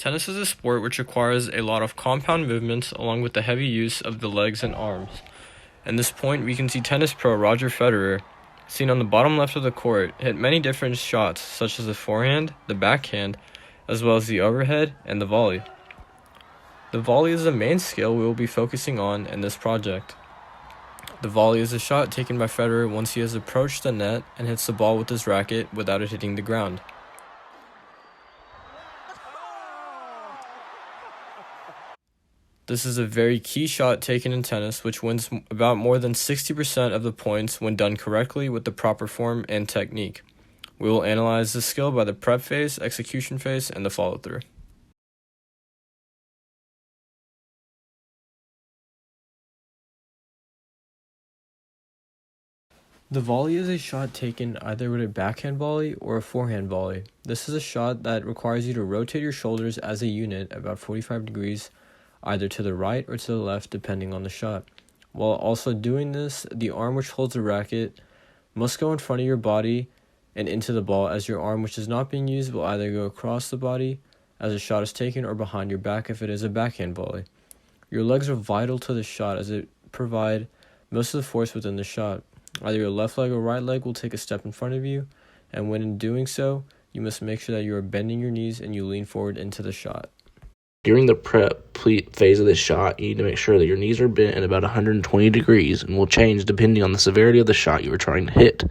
Tennis is a sport which requires a lot of compound movements along with the heavy use of the legs and arms. At this point, we can see tennis pro Roger Federer, seen on the bottom left of the court, hit many different shots such as the forehand, the backhand, as well as the overhead and the volley. The volley is the main skill we will be focusing on in this project. The volley is a shot taken by Federer once he has approached the net and hits the ball with his racket without it hitting the ground. This is a very key shot taken in tennis, which wins about more than 60% of the points when done correctly with the proper form and technique. We will analyze this skill by the prep phase, execution phase, and the follow-through. The volley is a shot taken either with a backhand volley or a forehand volley. This is a shot that requires you to rotate your shoulders as a unit about 45 degrees, either to the right or to the left depending on the shot. While also doing this, the arm which holds the racket must go in front of your body and into the ball, as your arm which is not being used will either go across the body as a shot is taken or behind your back if it is a backhand volley. Your legs are vital to the shot as it provide most of the force within the shot. Either your left leg or right leg will take a step in front of you, and when in doing so, you must make sure that you are bending your knees and you lean forward into the shot. During the prep phase of this shot, you need to make sure that your knees are bent at about 120 degrees and will change depending on the severity of the shot you are trying to hit.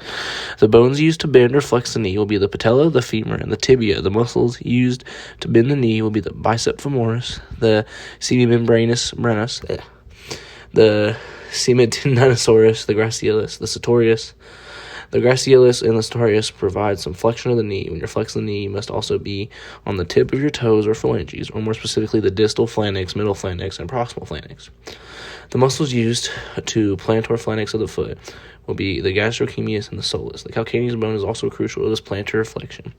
The bones used to bend or flex the knee will be the patella, the femur, and the tibia. The muscles used to bend the knee will be the bicep femoris, the semimembranous brevis, the semitendinosaurus, the gracilis, the sartorius. The gracilis and the sartorius provide some flexion of the knee. When you're flexing the knee, you must also be on the tip of your toes or phalanges, or more specifically the distal phalanx, middle phalanx, and proximal phalanx. The muscles used to plantar phalanx of the foot will be the gastrocnemius and the soleus. The calcaneus bone is also crucial to this plantar flexion.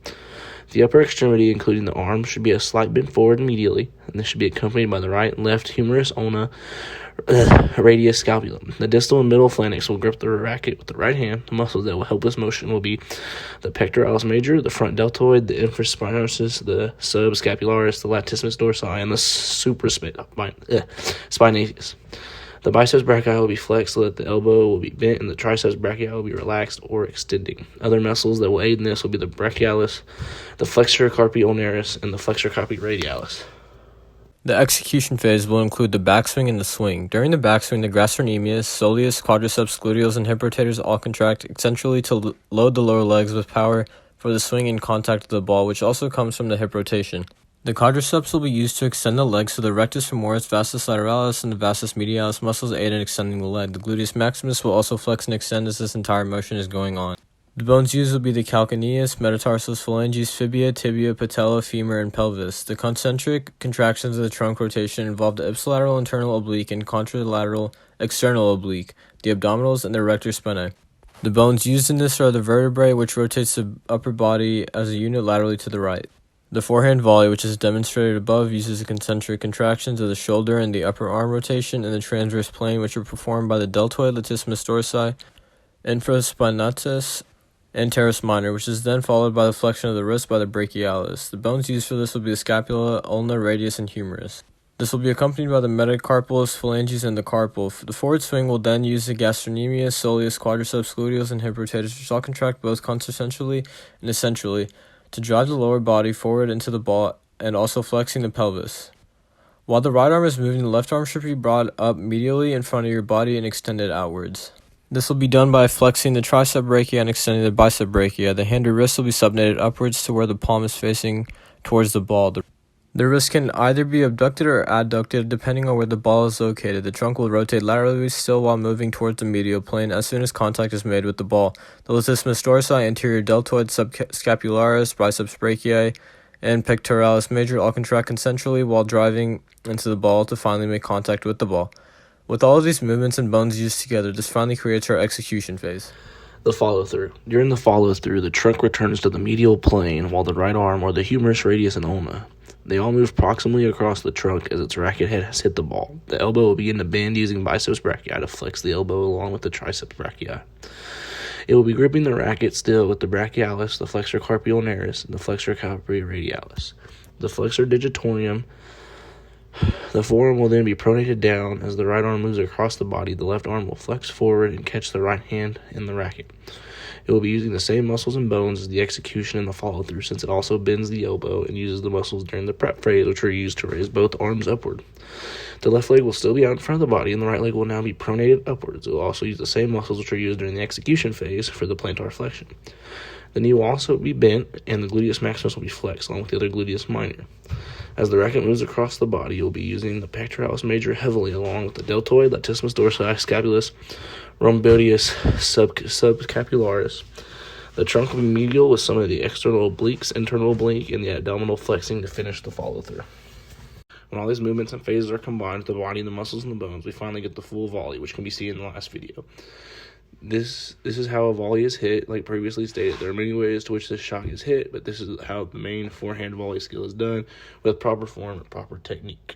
The upper extremity, including the arm, should be a slight bend forward immediately, and this should be accompanied by the right and left humerus ulna radius scapulum. The distal and middle phalanx will grip the racket with the right hand. The muscles that will help this motion will be the pectoralis major, the front deltoid, the infraspinatus, the subscapularis, the latissimus dorsi, and the supraspinatus. The biceps brachii will be flexed so that the elbow will be bent and the triceps brachii will be relaxed or extending. Other muscles that will aid in this will be the brachialis, the flexor carpi ulnaris, and the flexor carpi radialis. The execution phase will include the backswing and the swing. During the backswing, the gastrocnemius, soleus, quadriceps, gluteals, and hip rotators all contract eccentrically to load the lower legs with power for the swing in contact with the ball, which also comes from the hip rotation. The quadriceps will be used to extend the leg, so the rectus femoris, vastus lateralis, and the vastus medialis muscles aid in extending the leg. The gluteus maximus will also flex and extend as this entire motion is going on. The bones used will be the calcaneus, metatarsals, phalanges, fibia, tibia, patella, femur, and pelvis. The concentric contractions of the trunk rotation involve the ipsilateral internal oblique and contralateral external oblique, the abdominals, and the erector spinae. The bones used in this are the vertebrae, which rotates the upper body as a unit laterally to the right. The forehand volley, which is demonstrated above, uses the concentric contractions of the shoulder and the upper arm rotation in the transverse plane, which are performed by the deltoid, latissimus dorsi, infraspinatus, and teres minor, which is then followed by the flexion of the wrist by the brachialis. The bones used for this will be the scapula, ulna, radius, and humerus. This will be accompanied by the metacarpals, phalanges, and the carpal. The forward swing will then use the gastrocnemius, soleus, quadriceps, gluteals, and hip rotators, which all contract both concentrically and eccentrically to drive the lower body forward into the ball and also flexing the pelvis. While the right arm is moving, the left arm should be brought up medially in front of your body and extended outwards. This will be done by flexing the tricep brachia and extending the bicep brachia. The hand or wrist will be subnated upwards to where the palm is facing towards the ball. The wrist can either be abducted or adducted depending on where the ball is located. The trunk will rotate laterally still while moving towards the medial plane as soon as contact is made with the ball. The latissimus dorsi, anterior deltoid, subscapularis, biceps brachii, and pectoralis major all contract concentrically while driving into the ball to finally make contact with the ball. With all of these movements and bones used together, this finally creates our execution phase. The follow-through. During the follow-through, the trunk returns to the medial plane while the right arm or the humerus, radius, and ulna. They all move proximally across the trunk as its racket head has hit the ball. The elbow will begin to bend using biceps brachii to flex the elbow along with the triceps brachii. It will be gripping the racket still with the brachialis, the flexor carpi ulnaris, and the flexor carpi radialis. the flexor digitorum. The forearm will then be pronated down. As the right arm moves across the body, the left arm will flex forward and catch the right hand in the racket. It will be using the same muscles and bones as the execution and the follow-through, since it also bends the elbow and uses the muscles during the prep phase, which are used to raise both arms upward. The left leg will still be out in front of the body, and the right leg will now be pronated upwards. It will also use the same muscles which are used during the execution phase for the plantar flexion. The knee will also be bent, and the gluteus maximus will be flexed, along with the other gluteus minor. As the racket moves across the body, you'll be using the pectoralis major heavily, along with the deltoid, latissimus dorsi, scapulus, rhomboideus, subscapularis. The trunk will be medial with some of the external obliques, internal oblique, and the abdominal flexing to finish the follow-through. When all these movements and phases are combined with the body, the muscles, and the bones, we finally get the full volley, which can be seen in the last video. This is how a volley is hit, like previously stated. There are many ways to which this shot is hit, but this is how the main forehand volley skill is done with proper form and proper technique.